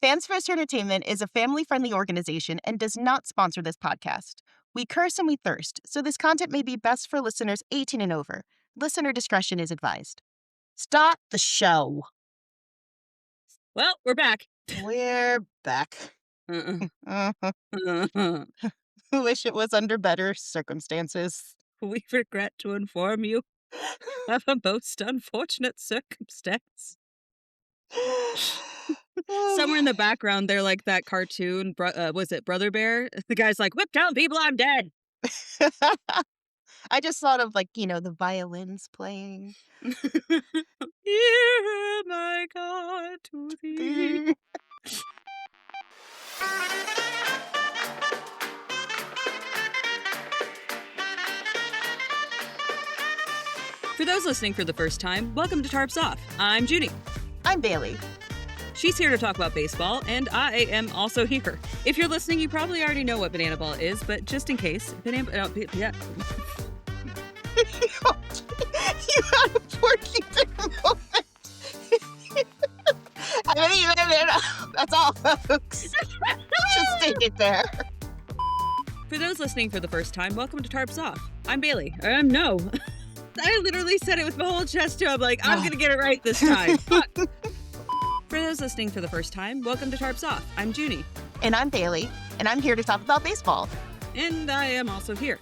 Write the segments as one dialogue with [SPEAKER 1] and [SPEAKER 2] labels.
[SPEAKER 1] Fans First Entertainment is a family-friendly organization and does not sponsor this podcast. We curse and we thirst, so this content may be best for listeners 18 and over. Listener discretion is advised. Start the show.
[SPEAKER 2] Well, we're back.
[SPEAKER 1] We're back.
[SPEAKER 2] Uh-uh.
[SPEAKER 1] Wish it was under better circumstances.
[SPEAKER 2] We regret to inform you of a most unfortunate circumstance. Somewhere in the background, they're like that cartoon, was it Brother Bear? The guy's like, whip down people, I'm dead.
[SPEAKER 1] I just thought of, the violins playing.
[SPEAKER 2] Hear my God to thee. For those listening for the first time, welcome to Tarps Off. I'm Judy.
[SPEAKER 1] I'm Bailey.
[SPEAKER 2] She's here to talk about baseball, and I am also here. If you're listening, you probably already know what banana ball is, but just in case, yeah.
[SPEAKER 1] You had a porky moment. That's all, folks. Just take it there.
[SPEAKER 2] For those listening for the first time, welcome to Tarps Off. I'm Bailey. No. I literally said it with my whole chest too. I'm like, I'm going to get it right this time. For those listening for the first time, welcome to Tarps Off. I'm Junie.
[SPEAKER 1] And I'm Bailey, and I'm here to talk about baseball.
[SPEAKER 2] And I am also here.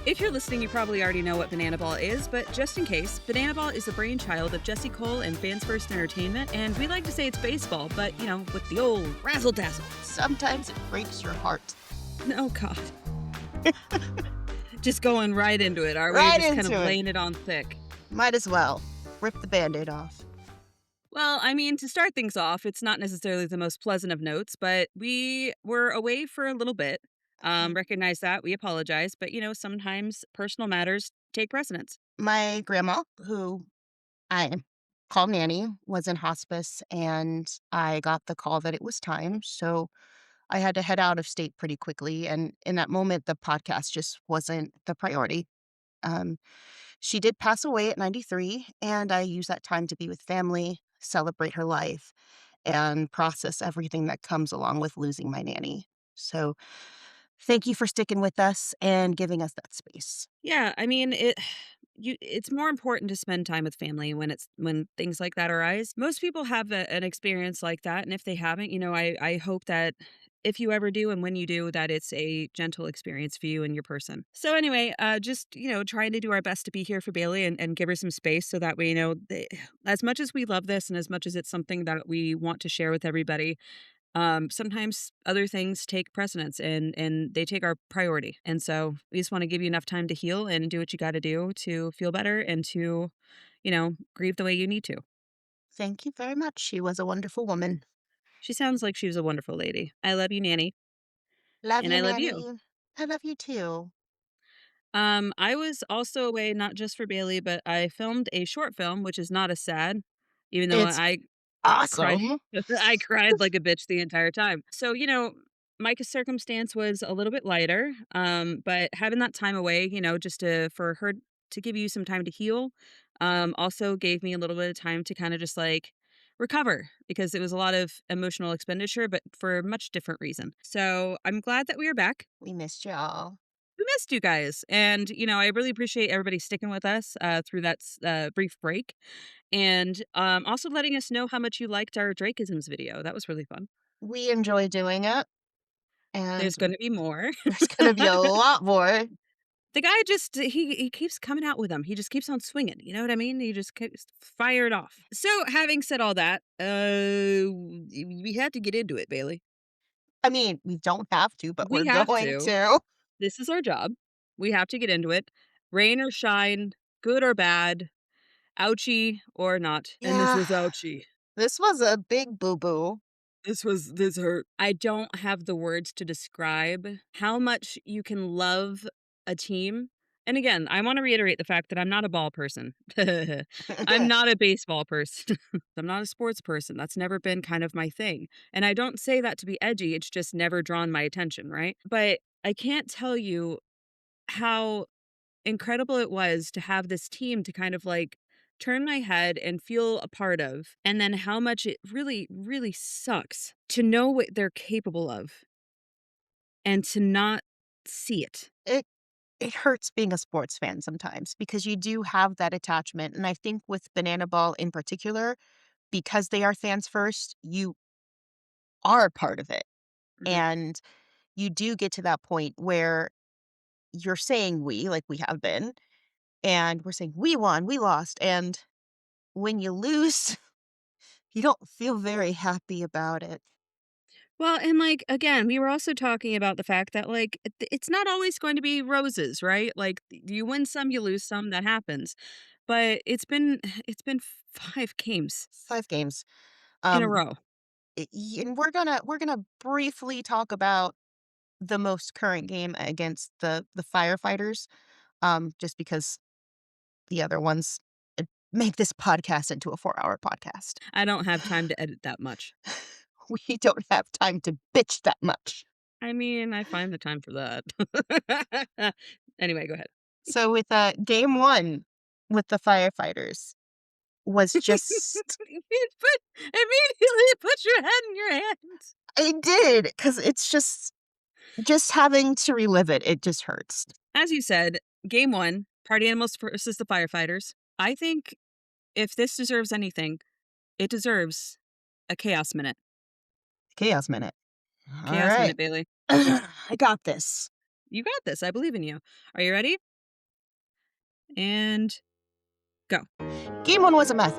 [SPEAKER 2] If you're listening, you probably already know what banana ball is, but just in case, banana ball is the brainchild of Jesse Cole and Fans First Entertainment, and we like to say it's baseball, but, with the old razzle-dazzle.
[SPEAKER 1] Sometimes it breaks your heart.
[SPEAKER 2] Oh, God. Just going right into it, are we?
[SPEAKER 1] Right
[SPEAKER 2] Just kind
[SPEAKER 1] into
[SPEAKER 2] of
[SPEAKER 1] it.
[SPEAKER 2] laying it on thick.
[SPEAKER 1] Might as well. Rip the Band-Aid off.
[SPEAKER 2] Well, to start things off, it's not necessarily the most pleasant of notes, but we were away for a little bit. Recognize that. We apologize. But, sometimes personal matters take precedence.
[SPEAKER 1] My grandma, who I call Nanny, was in hospice, and I got the call that it was time. So I had to head out of state pretty quickly. And in that moment, the podcast just wasn't the priority. Um, she did pass away at 93, and I used that time to be with family, celebrate her life, and process everything that comes along with losing my nanny. So thank you for sticking with us and giving us that space.
[SPEAKER 2] Yeah, it's more important to spend time with family when things like that arise. Most people have an experience like that, and if they haven't, I hope that if you ever do and when you do, that it's a gentle experience for you and your person. So anyway, just trying to do our best to be here for Bailey and give her some space so that way, as much as we love this and as much as it's something that we want to share with everybody, sometimes other things take precedence and they take our priority. And so we just want to give you enough time to heal and do what you got to do to feel better and to, grieve the way you need to.
[SPEAKER 1] Thank you very much. She was a wonderful woman.
[SPEAKER 2] She sounds like she was a wonderful lady. I love you, Nanny.
[SPEAKER 1] Love
[SPEAKER 2] And
[SPEAKER 1] you,
[SPEAKER 2] I love you.
[SPEAKER 1] Nanny. I love you too.
[SPEAKER 2] I was also away not just for Bailey, but I filmed a short film, which is not as sad, even though
[SPEAKER 1] It's
[SPEAKER 2] I cried.
[SPEAKER 1] awesome.
[SPEAKER 2] I cried like a bitch the entire time. So, Micah's circumstance was a little bit lighter, but having that time away, just for her to give you some time to heal, also gave me a little bit of time to kind of just like recover because it was a lot of emotional expenditure, but for a much different reason. So I'm glad that we are back.
[SPEAKER 1] We missed y'all.
[SPEAKER 2] We missed you guys. And, I really appreciate everybody sticking with us through that brief break. And also letting us know how much you liked our Drakeisms video. That was really fun.
[SPEAKER 1] We enjoy doing it, and
[SPEAKER 2] There's going to be more.
[SPEAKER 1] there's going to be a lot more.
[SPEAKER 2] The guy just, he keeps coming out with them. He just keeps on swinging. You know what I mean? He just keeps fired off. So having said all that, we had to get into it, Bailey.
[SPEAKER 1] I mean, we don't have to, but
[SPEAKER 2] We
[SPEAKER 1] we're
[SPEAKER 2] have
[SPEAKER 1] going
[SPEAKER 2] to.
[SPEAKER 1] to.
[SPEAKER 2] This is our job. We have to get into it. Rain or shine, good or bad, ouchie or not. And this
[SPEAKER 1] Yeah,
[SPEAKER 2] was ouchie.
[SPEAKER 1] this was a big boo-boo.
[SPEAKER 2] This hurt. I don't have the words to describe how much you can love a team. And again, I want to reiterate the fact that I'm not a ball person. I'm not a baseball person. I'm not a sports person. That's never been kind of my thing. And I don't say that to be edgy. It's just never drawn my attention, right? But I can't tell you how incredible it was to have this team to kind of like turn my head and feel a part of, and then how much it really, really sucks to know what they're capable of and to not see it.
[SPEAKER 1] It it hurts being a sports fan sometimes because you do have that attachment, and I think with Banana Ball in particular, because they are fans first, you are a part of it,
[SPEAKER 2] Mhm.
[SPEAKER 1] and you do get to that point where you're saying "we," like we have been, and we're saying, "We won, we lost," and when you lose, you don't feel very happy about it.
[SPEAKER 2] Well, and, like, again, we were also talking about the fact that, like, it's not always going to be roses, right? Like, you win some, you lose some, that happens. But it's been 5 games
[SPEAKER 1] 5 games.
[SPEAKER 2] in a
[SPEAKER 1] Um,
[SPEAKER 2] row.
[SPEAKER 1] and we're gonna briefly talk about the most current game against the firefighters, just because the other ones make this podcast into a 4-hour podcast.
[SPEAKER 2] I don't have time to edit that much.
[SPEAKER 1] We don't have time to bitch that much.
[SPEAKER 2] I mean, I find the time for that. Anyway, go ahead.
[SPEAKER 1] So with game 1 with the firefighters was just
[SPEAKER 2] It put immediately put your head in your hands.
[SPEAKER 1] I did because it's just having to relive it, it just hurts.
[SPEAKER 2] As you said, game 1, party animals versus the firefighters. I think if this deserves anything, it deserves a chaos minute.
[SPEAKER 1] Chaos minute. All
[SPEAKER 2] Chaos
[SPEAKER 1] right.
[SPEAKER 2] minute, Bailey.
[SPEAKER 1] I got this.
[SPEAKER 2] You got this. I believe in you. Are you ready? And go.
[SPEAKER 1] Game 1 was a mess.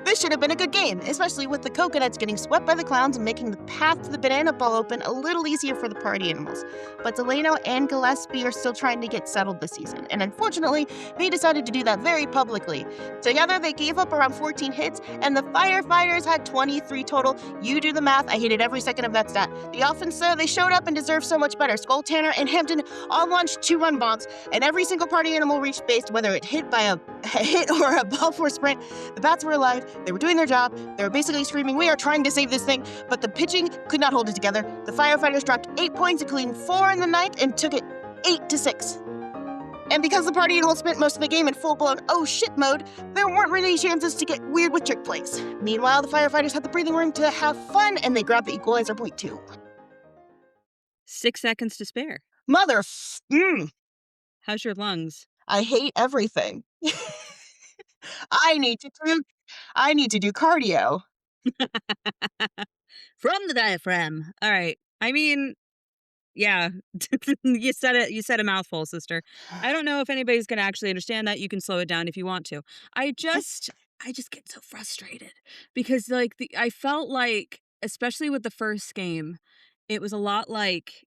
[SPEAKER 1] This should have been a good game, especially with the coconuts getting swept by the clowns and making the path to the banana ball open a little easier for the party animals. But Delano and Gillespie are still trying to get settled this season, and unfortunately, they decided to do that very publicly. Together, they gave up around 14 hits, and the firefighters had 23 total. You do the math, I hated every second of that stat. The offense, they showed up and deserved so much better. Skull, Tanner, and Hampton all launched 2-run bombs, and every single party animal reached base, whether it hit by a hit or a ball for a sprint. The bats were alive. They were doing their job. They were basically screaming, "We are trying to save this thing," but the pitching could not hold it together. The firefighters dropped 8 points, including 4 in the ninth, and took it 8-6. And because the party animals spent most of the game in full-blown "oh shit" mode, there weren't really chances to get weird with trick plays. Meanwhile, the firefighters had the breathing room to have fun, and they grabbed the equalizer point too.
[SPEAKER 2] 6 seconds to spare. How's your lungs?
[SPEAKER 1] I hate everything. I need to do I need to do cardio.
[SPEAKER 2] From the diaphragm. All right. I mean, yeah, you said a mouthful, sister. I don't know if anybody's gonna actually understand that. You can slow it down if you want to. I just get so frustrated because like I felt like, especially with the first game, it was a lot like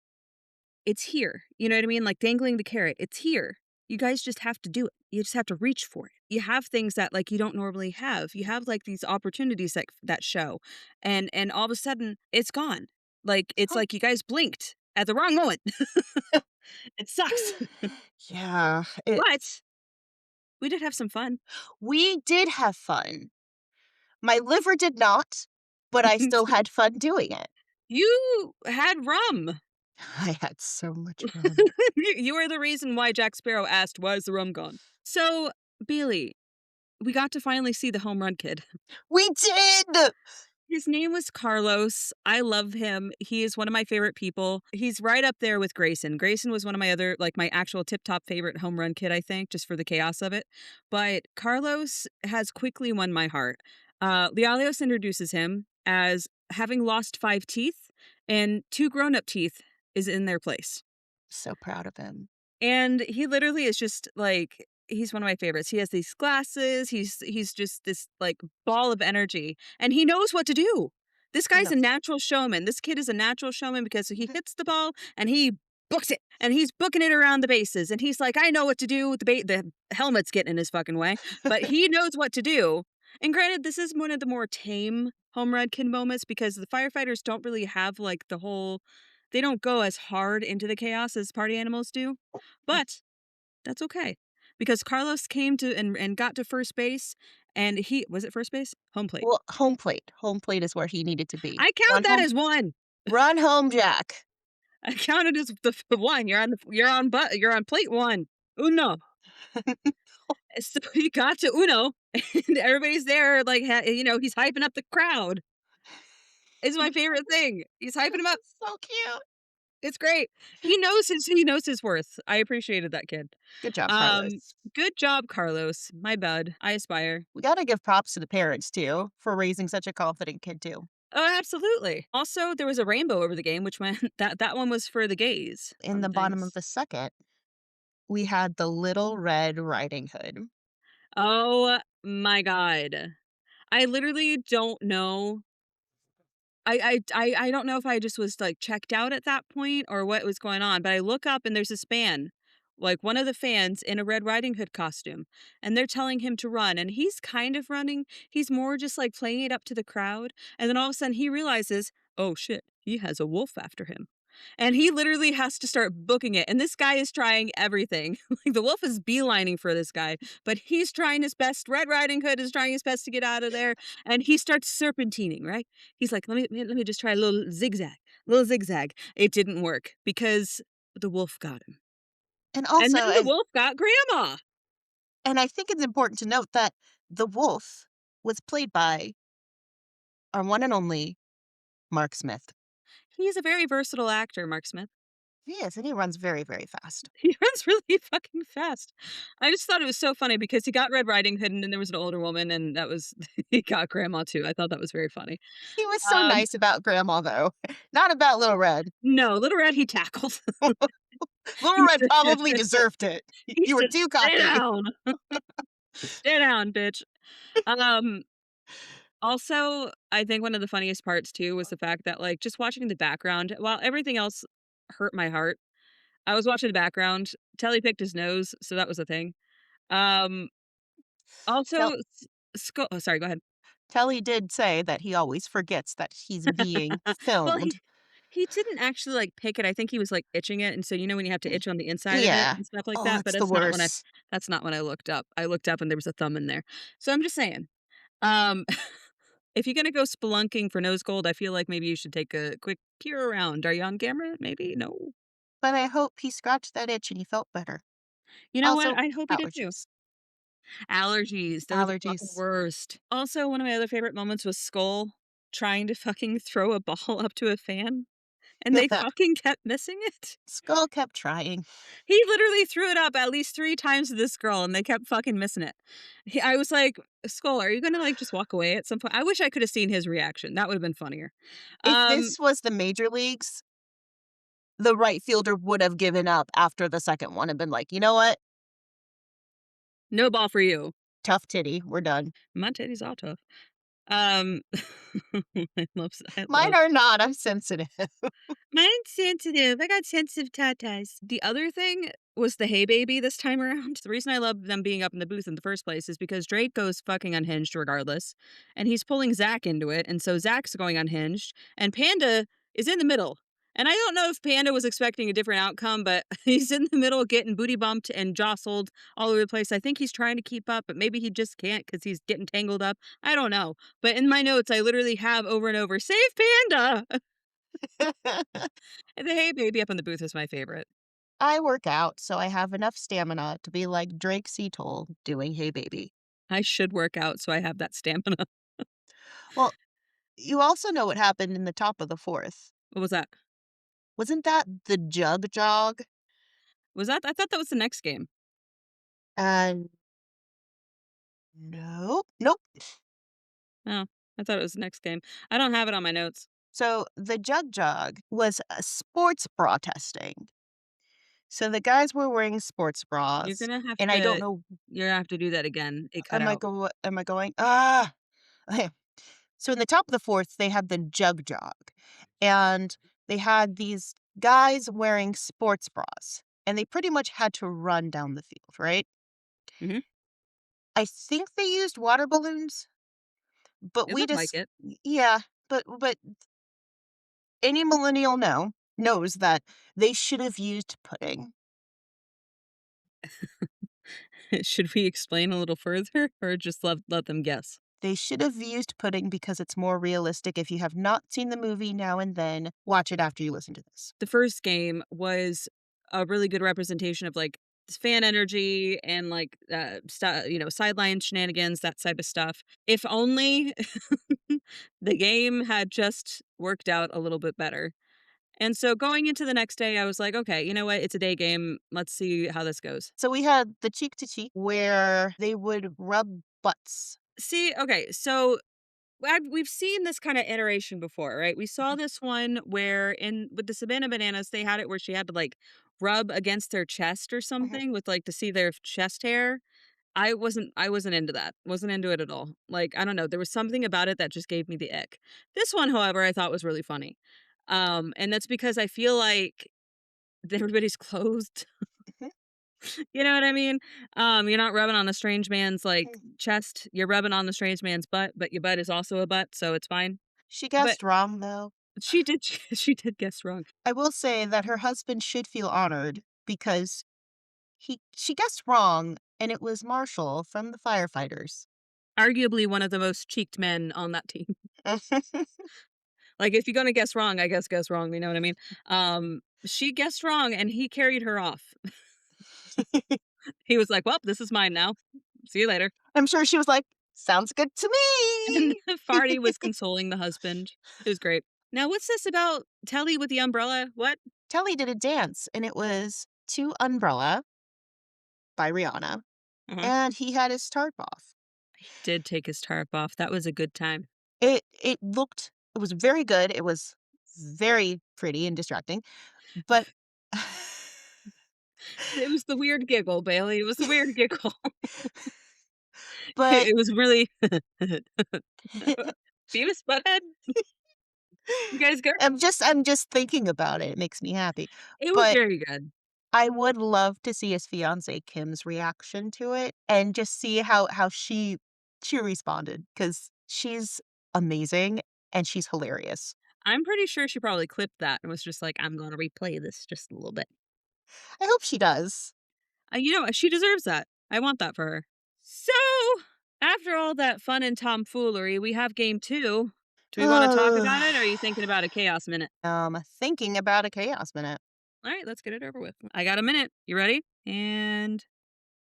[SPEAKER 2] it's here. You know what I mean? Like dangling the carrot. It's here. You guys just have to do it. You just have to reach for it. You have things that like you don't normally have. You have like these opportunities that show, and all of a sudden it's gone. Like it's like you guys blinked at the wrong moment. It sucks,
[SPEAKER 1] Yeah,
[SPEAKER 2] but we did have some fun.
[SPEAKER 1] we did have fun. My liver did not, but I still had fun doing it.
[SPEAKER 2] You had rum.
[SPEAKER 1] I had so much rum.
[SPEAKER 2] You were the reason why Jack Sparrow asked, "Why is the rum gone?" So, Bailey, we got to finally see the home run kid.
[SPEAKER 1] We did!
[SPEAKER 2] His name was Carlos. I love him. He is one of my favorite people. He's right up there with Grayson. Grayson was one of my other, like my actual tip top favorite home run kid, I think, just for the chaos of it. But Carlos has quickly won my heart. Lealios introduces him as having lost 5 teeth, and 2 grown up teeth is in their place.
[SPEAKER 1] So proud of him.
[SPEAKER 2] And he literally is just like he's one of my favorites. He has these glasses. He's just this like ball of energy and he knows what to do. This
[SPEAKER 1] He
[SPEAKER 2] guy's a
[SPEAKER 1] knows.
[SPEAKER 2] natural showman. This kid is a natural showman because he hits the ball and he books it and he's booking it around the bases and he's like, I know what to do. The helmet's getting in his fucking way, but he knows what to do. And granted, this is one of the more tame home run kid moments because the firefighters don't really have like the whole they don't go as hard into the chaos as party animals do. But that's okay because Carlos came to and got to first base and he was it first base? Home plate.
[SPEAKER 1] Well, home plate. Home plate is where he needed to be.
[SPEAKER 2] I count that as one.
[SPEAKER 1] Run home, Jack.
[SPEAKER 2] I counted as the one. You're on plate one. Uno. So he got to Uno, and everybody's there, like, he's hyping up the crowd. It's my favorite thing. He's hyping him up.
[SPEAKER 1] So cute.
[SPEAKER 2] It's great. He knows his worth. I appreciated that kid.
[SPEAKER 1] Good job,
[SPEAKER 2] Um,
[SPEAKER 1] Carlos.
[SPEAKER 2] Good job, Carlos. My bud. I aspire.
[SPEAKER 1] We gotta give props to the parents too for raising such a confident kid too.
[SPEAKER 2] Oh, absolutely. Also, there was a rainbow over the game, which meant that one was for the gays.
[SPEAKER 1] In
[SPEAKER 2] Fun
[SPEAKER 1] the bottom of
[SPEAKER 2] things.
[SPEAKER 1] the second, we had the Little Red Riding Hood.
[SPEAKER 2] Oh my god. I literally don't know. I don't know if I just was, like, checked out at that point or what was going on, but I look up and there's a span, like, one of the fans in a Red Riding Hood costume, and they're telling him to run, and he's kind of running. He's more just, like, playing it up to the crowd, and then all of a sudden he realizes, "Oh, shit, he has a wolf after him." And he literally has to start booking it, and this guy is trying everything. Like, the wolf is beelining for this guy, but he's trying his best. Red Riding Hood is trying his best to get out of there, and he starts serpentining, right? He's like, let me just try a little zigzag. It didn't work because the wolf got him.
[SPEAKER 1] And
[SPEAKER 2] And
[SPEAKER 1] also,
[SPEAKER 2] then the wolf got grandma.
[SPEAKER 1] I think it's important to note that the wolf was played by our one and only Mark Smith.
[SPEAKER 2] He's a very versatile actor, Mark Smith.
[SPEAKER 1] He is, and he runs very, very fast.
[SPEAKER 2] He runs really fucking fast. I just thought it was so funny because he got Red Riding Hood and then there was an older woman and that was he got grandma too. I thought that was very funny.
[SPEAKER 1] He was so
[SPEAKER 2] Um,
[SPEAKER 1] nice about Grandma, though. Not about Little Red.
[SPEAKER 2] no, Little Red he tackled.
[SPEAKER 1] Little
[SPEAKER 2] He
[SPEAKER 1] Red
[SPEAKER 2] said
[SPEAKER 1] probably deserved it.
[SPEAKER 2] he
[SPEAKER 1] You were
[SPEAKER 2] said,
[SPEAKER 1] too
[SPEAKER 2] "Stay
[SPEAKER 1] cocky.
[SPEAKER 2] down. Stay down, bitch." Um, Also, I think one of the funniest parts too was the fact that, like, just watching the background, while everything else hurt my heart, I was watching the background. Telly picked his nose, so that was a thing. Um,
[SPEAKER 1] Tell
[SPEAKER 2] also, oh, sorry, go ahead.
[SPEAKER 1] Telly did say that he always forgets that he's being
[SPEAKER 2] Well,
[SPEAKER 1] filmed.
[SPEAKER 2] he didn't actually, like, pick it. I think he was, like, itching it, and so, when you have to itch on the inside of it
[SPEAKER 1] Yeah.
[SPEAKER 2] and stuff like
[SPEAKER 1] Oh,
[SPEAKER 2] that, but
[SPEAKER 1] it's the worst.
[SPEAKER 2] that's not when I looked up. I looked up and there was a thumb in there. So I'm just saying, um, if you're gonna go spelunking for nose gold, I feel like maybe you should take a quick peer around. Are you on camera? Maybe? No?
[SPEAKER 1] But I hope he scratched that itch and he felt better.
[SPEAKER 2] You know what?
[SPEAKER 1] Also,
[SPEAKER 2] I hope he did too.
[SPEAKER 1] allergies.
[SPEAKER 2] Allergies, they're the fucking
[SPEAKER 1] Allergies.
[SPEAKER 2] worst. Also, one of my other favorite moments was Skull trying to fucking throw a ball up to a fan, and they fucking kept missing it.
[SPEAKER 1] Skull kept trying.
[SPEAKER 2] He literally threw it up at least 3 times to this girl, and they kept fucking missing it. I was like, "Skull, are you gonna, like, just walk away at some point?" I wish I coulda seen his reaction. That would've been funnier.
[SPEAKER 1] If
[SPEAKER 2] Um,
[SPEAKER 1] this was the major leagues, the right fielder would have given up after the second one and been like, "You know what?
[SPEAKER 2] no ball for you.
[SPEAKER 1] Tough titty. We're done."
[SPEAKER 2] My titties are tough. Um, I
[SPEAKER 1] Mine
[SPEAKER 2] love
[SPEAKER 1] are not. I'm sensitive.
[SPEAKER 2] mine's sensitive. I got sensitive tatas. The other thing was the Hey Baby this time around. The reason I love them being up in the booth in the first place is because Drake goes fucking unhinged regardless, and he's pulling Zach into it, and so Zach's going unhinged, and Panda is in the middle. And I don't know if Panda was expecting a different outcome, but he's in the middle getting booty bumped and jostled all over the place. I think he's trying to keep up, but maybe he just can't because he's getting tangled up. I don't know. But in my notes, I literally have over and over, save Panda. And the Hey Baby up in the booth is my favorite.
[SPEAKER 1] I work out, so I have enough stamina to be like Drake Toll doing Hey Baby.
[SPEAKER 2] I should work out so I have that stamina.
[SPEAKER 1] Well, you also know what happened in the top of the 4th.
[SPEAKER 2] What was that?
[SPEAKER 1] Wasn't that the jug jog?
[SPEAKER 2] Was that I thought that was the next game.
[SPEAKER 1] And nope, nope.
[SPEAKER 2] Oh, I thought it was the next game. I don't have it on my notes.
[SPEAKER 1] So the jug jog was a sports bra testing. So the guys were wearing sports
[SPEAKER 2] You're
[SPEAKER 1] bras,
[SPEAKER 2] gonna have
[SPEAKER 1] and I don't
[SPEAKER 2] to
[SPEAKER 1] know,
[SPEAKER 2] you're gonna have to do that again. It cut out.
[SPEAKER 1] am I going? Ah. Okay. So in the top of the 4th, they had the jug jog, and they had these guys wearing sports bras, and they pretty much had to run down the field, right?
[SPEAKER 2] Mhm.
[SPEAKER 1] I think they used water balloons, but
[SPEAKER 2] It
[SPEAKER 1] we
[SPEAKER 2] looked like
[SPEAKER 1] just
[SPEAKER 2] it.
[SPEAKER 1] yeah, but any millennial knows that they should have used pudding.
[SPEAKER 2] Should we explain a little further or just let them guess?
[SPEAKER 1] They should have used pudding because it's more realistic. If you have not seen the movie Now and Then, watch it after you listen to this.
[SPEAKER 2] The first game was a really good representation of, like, fan energy and like sideline shenanigans, that type of stuff. If only the game had just worked out a little bit better. And so going into the next day, I was like, okay, you know what? It's a day game. Let's see how this goes.
[SPEAKER 1] So we had the cheek to cheek where they would rub butts.
[SPEAKER 2] See, okay, so we've seen this kind of iteration before, right? We saw
[SPEAKER 1] Mhm,
[SPEAKER 2] this one where in with the Savannah Bananas, they had it where she had to like rub against their chest or
[SPEAKER 1] mhm,
[SPEAKER 2] something with like to see their chest hair. I wasn't into that. Wasn't into it at all. Like, I don't know, there was something about it that just gave me the ick. This one, however, I thought was really funny. And that's because I feel like everybody's clothed.
[SPEAKER 1] mhm,
[SPEAKER 2] You know what I mean? You're not rubbing on the strange man's like
[SPEAKER 1] mhm.
[SPEAKER 2] chest. You're rubbing on the strange man's butt, but your butt is also a butt, so it's fine.
[SPEAKER 1] She
[SPEAKER 2] But
[SPEAKER 1] guessed wrong, though.
[SPEAKER 2] she did she did guess wrong.
[SPEAKER 1] I will say that her husband should feel honored because she guessed wrong, and it was Marshall from the firefighters.
[SPEAKER 2] Arguably one of the most cheeked men on that team. Like, if you're gonna guess wrong, I guess wrong, you know what I mean? She guessed wrong and he carried her off. He was like, "Well, this is mine now. See you later."
[SPEAKER 1] I'm sure she was like, "Sounds good to
[SPEAKER 2] And
[SPEAKER 1] me."
[SPEAKER 2] Farty was consoling the husband. It was great. Now, what's this about Telly with the umbrella? What?
[SPEAKER 1] Telly did a dance, and it was to Umbrella by Rihanna,
[SPEAKER 2] Uh-huh.
[SPEAKER 1] and he had his tarp off.
[SPEAKER 2] Did take his tarp off. That was a good time.
[SPEAKER 1] It was very good, it was very pretty and distracting, but
[SPEAKER 2] It was the weird giggle, Bailey. It was the weird giggle.
[SPEAKER 1] but
[SPEAKER 2] It was really Beavis Butthead? You guys go.
[SPEAKER 1] I'm just thinking about it, it makes me happy,
[SPEAKER 2] It was
[SPEAKER 1] but
[SPEAKER 2] very good.
[SPEAKER 1] I would love to see his fiancée Kim's reaction to it and just see how she responded because she's amazing and she's hilarious.
[SPEAKER 2] I'm pretty sure she probably clipped that and was just like, "I'm gonna replay this just a little bit."
[SPEAKER 1] I hope she does.
[SPEAKER 2] She deserves that. I want that for her. So, after all that fun and tomfoolery, we have game 2. Do we wanna talk about it, or are you thinking about a chaos minute?
[SPEAKER 1] Thinking about a chaos minute.
[SPEAKER 2] Alright, let's get it over with. I got a minute. You ready? And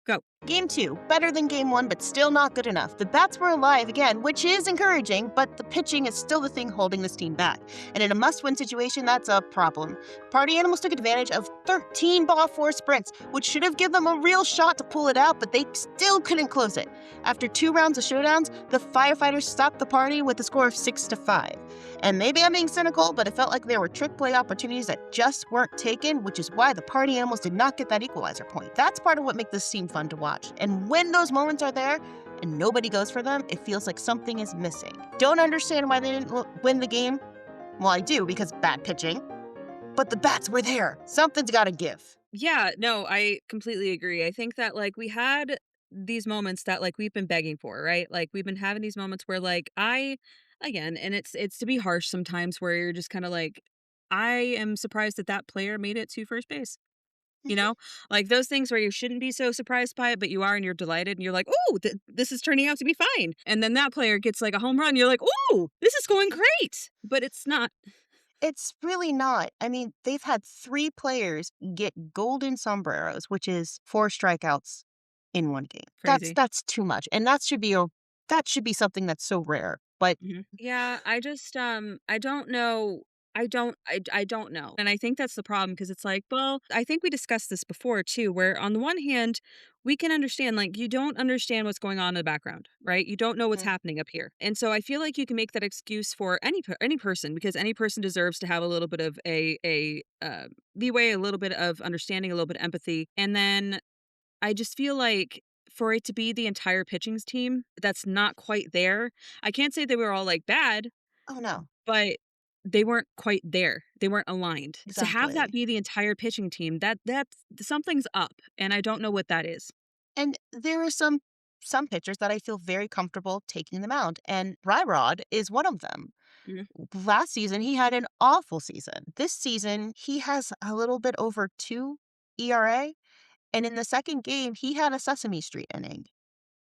[SPEAKER 2] go.
[SPEAKER 1] Game 2, better than game 1, but still not good enough. The bats were alive again, which is encouraging, but the pitching is still the thing holding this team back. And in a must win situation, that's a problem. Party Animals took advantage of 13 ball 4 sprints, which should have given them a real shot to pull it out, but they still couldn't close it. After 2 rounds of showdowns, the firefighters stopped the party with a score of 6-5. And maybe I'm being cynical, but it felt like there were trick play opportunities that just weren't taken, which is why the Party Animals did not get that equalizer point. That's part of what makes this team fun to watch. And when those moments are there and nobody goes for them, it feels like something is missing. Don't understand why they didn't win the game? Well, I do because bad pitching, but the bats were there. Something's got to give.
[SPEAKER 2] Yeah, no, I completely agree. I think that like we had these moments that like we've been begging for, right? Like we've been having these moments where like I again, and it's to be harsh sometimes where you're just kind of like I am surprised that that player made it to first base. You
[SPEAKER 1] Mhm.
[SPEAKER 2] know, like those things where you shouldn't be so surprised by it, but you are and you're delighted and you're like, oh, this is turning out to be fine. And then that player gets like a home run. You're like, oh, this is going great. But it's not
[SPEAKER 1] It's really not. I mean, they've had 3 players get golden sombreros, which is 4 strikeouts in 1 game. That's
[SPEAKER 2] crazy.
[SPEAKER 1] that's too much, and that should be something that's so rare. But
[SPEAKER 2] Yeah, I just, I don't know. I don't know. And I think that's the problem because it's like, well, I think we discussed this before too, where on the one hand, we can understand, like, you don't understand what's going on in the background, right? You don't know what's
[SPEAKER 1] Mhm.
[SPEAKER 2] happening up here. And so I feel like you can make that excuse for any person because any person deserves to have a little bit of a leeway, a little bit of understanding, a little bit of empathy. And then I just feel like for it to be the entire pitching's team that's not quite there. I can't say they were all, like, bad,
[SPEAKER 1] Oh, no.
[SPEAKER 2] but they weren't quite there. They weren't aligned. To have that
[SPEAKER 1] Exactly.
[SPEAKER 2] be the entire pitching team, that's something's up, and I don't know what that is.
[SPEAKER 1] And there are some pitchers that I feel very comfortable taking them out, and Rod is one of them.
[SPEAKER 2] Mhm.
[SPEAKER 1] Last season, he had an awful season. This season, he has a little bit over 2 ERA, and in the 2nd game, he had a Sesame Street inning.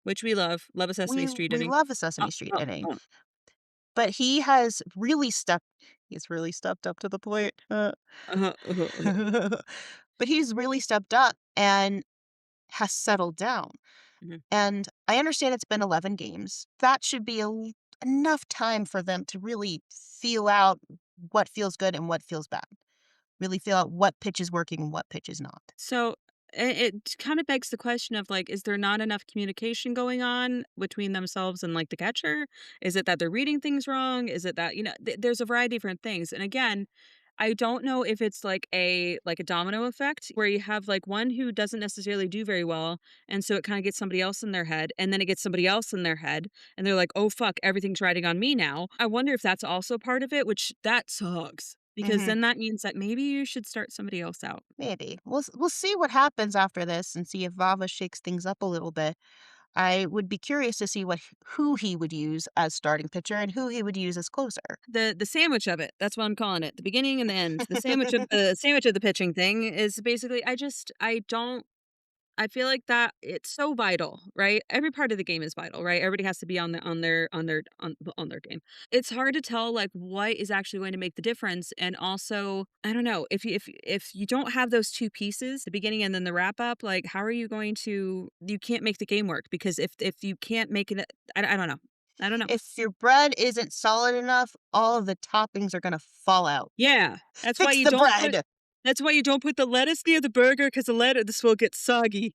[SPEAKER 2] Which we love. Love a Sesame Street
[SPEAKER 1] We
[SPEAKER 2] inning.
[SPEAKER 1] love a
[SPEAKER 2] Uh,
[SPEAKER 1] Sesame Street
[SPEAKER 2] uh,
[SPEAKER 1] inning,
[SPEAKER 2] uh.
[SPEAKER 1] but he's really stepped up to the plate,
[SPEAKER 2] Uh-huh, uh-huh, uh-huh.
[SPEAKER 1] but he's really stepped up, and has settled down.
[SPEAKER 2] Mhm.
[SPEAKER 1] And I understand it's been 11 games. That should be enough time for them to really feel out what feels good and what feels bad. Really feel out what pitch is working and what pitch is not.
[SPEAKER 2] So it kind of begs the question of like, is there not enough communication going on between themselves and like the catcher? Is it that they're reading things wrong? Is it that, there's a variety of different things. And again, I don't know if it's like a domino effect where you have like one who doesn't necessarily do very well and so it kind of gets somebody else in their head and then it gets somebody else in their head and they're like, "Oh fuck, everything's riding on me now." I wonder if that's also part of it, which that sucks because
[SPEAKER 1] Mhm.
[SPEAKER 2] then that means that maybe you should start somebody else out.
[SPEAKER 1] Maybe. We'll see what happens after this and see if Vava shakes things up a little bit. I would be curious to see who he would use as starting pitcher and who he would use as closer.
[SPEAKER 2] The sandwich of it, that's what I'm calling it, the beginning and the end. The sandwich of the pitching thing is basically I don't I feel like that it's so vital, right? Every part of the game is vital, right? Everybody has to be on their game. It's hard to tell like what is actually going to make the difference, and also I don't know if you don't have those two pieces, the beginning and then the wrap up, like how are you going to? You can't make the game work because if you can't make it, I don't know, I don't know.
[SPEAKER 1] If your bread isn't solid enough, all of the toppings are gonna fall out.
[SPEAKER 2] Yeah,
[SPEAKER 1] Fix the bread.
[SPEAKER 2] that's why you don't put the lettuce near the burger because the lettuce will get soggy.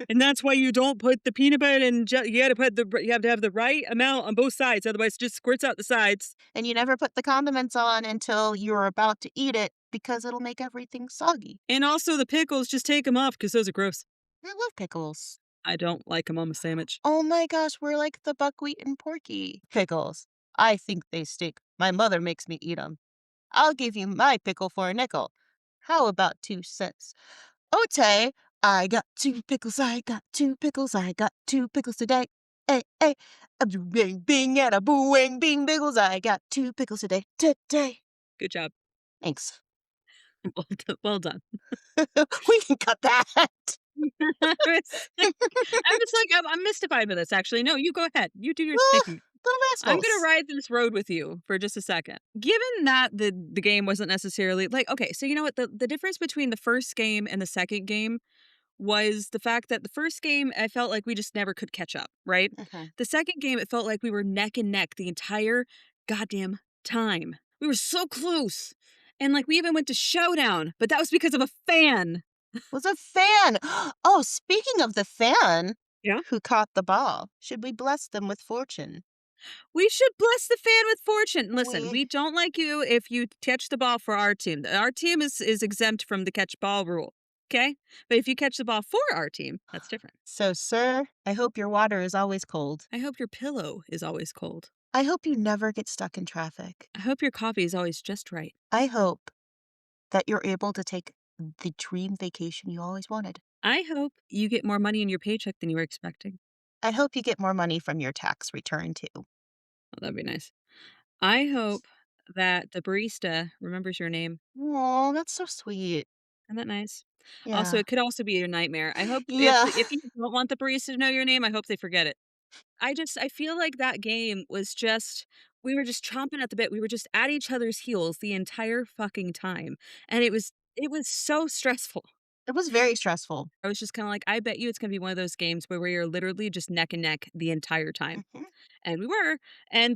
[SPEAKER 2] And that's why you don't put the peanut butter and you gotta put you have to have the right amount on both sides, otherwise it just squirts out the sides.
[SPEAKER 1] And you never put the condiments on until you're about to eat it because it'll make everything soggy.
[SPEAKER 2] And also the pickles, just take them off because those are gross.
[SPEAKER 1] I love pickles.
[SPEAKER 2] I don't like them on a sandwich.
[SPEAKER 1] Oh my gosh, we're like the buckwheat and porky pickles. I think they stink. My mother makes me eat them. I'll give you my pickle for a nickel. How about 2 cents? Ote, I got 2 pickles, I got 2 pickles, I got 2 pickles today. Hey, hey, a bing, bing, and a booing, bing, pickles, I got 2 pickles today. Today.
[SPEAKER 2] Good job.
[SPEAKER 1] Thanks.
[SPEAKER 2] Well done.
[SPEAKER 1] We can cut that.
[SPEAKER 2] I was I'm mystified with this actually. No, you go ahead. You do your
[SPEAKER 1] Ah,
[SPEAKER 2] thing.
[SPEAKER 1] little
[SPEAKER 2] I'm gonna
[SPEAKER 1] rascals.
[SPEAKER 2] ride this road with you for just a second. Given that the game wasn't necessarily like okay, so you know what the difference between the first game and the second game was the fact that the first game, I felt like we just never could catch up, right?
[SPEAKER 1] Mhm.
[SPEAKER 2] The second game, it felt like we were neck and neck the entire goddamn time. We were so close. And like we even went to showdown, but that was because of a fan.
[SPEAKER 1] Was a fan. Oh, speaking of the fan
[SPEAKER 2] Yeah.
[SPEAKER 1] who caught the ball, should we bless them with fortune?
[SPEAKER 2] We should bless the fan with fortune. Listen,
[SPEAKER 1] We
[SPEAKER 2] we don't like you if you catch the ball for our team. Our team is exempt from the catch ball rule. Okay? But if you catch the ball for our team, that's different.
[SPEAKER 1] So, sir, I hope your water is always cold.
[SPEAKER 2] I hope your pillow is always cold.
[SPEAKER 1] I hope you never get stuck in traffic.
[SPEAKER 2] I hope your coffee is always just right.
[SPEAKER 1] I hope that you're able to take the dream vacation you always wanted.
[SPEAKER 2] I hope you get more money in your paycheck than you were expecting.
[SPEAKER 1] I hope you get more money from your tax return too.
[SPEAKER 2] Oh, that'd be nice. I hope that the barista remembers your name.
[SPEAKER 1] Oh, that's so sweet.
[SPEAKER 2] Isn't that nice? Also,
[SPEAKER 1] Yeah.
[SPEAKER 2] it could also be your nightmare. I hope
[SPEAKER 1] Yeah.
[SPEAKER 2] if you don't want the barista to know your name, I hope they forget it. I feel like that game was just we were just chomping at the bit. We were just at each other's heels the entire fucking time. And it was so stressful.
[SPEAKER 1] It was very stressful.
[SPEAKER 2] I was just kind of like, I bet you it's going to be one of those games where we are literally just neck and neck the entire time.
[SPEAKER 1] Mhm.
[SPEAKER 2] And we were,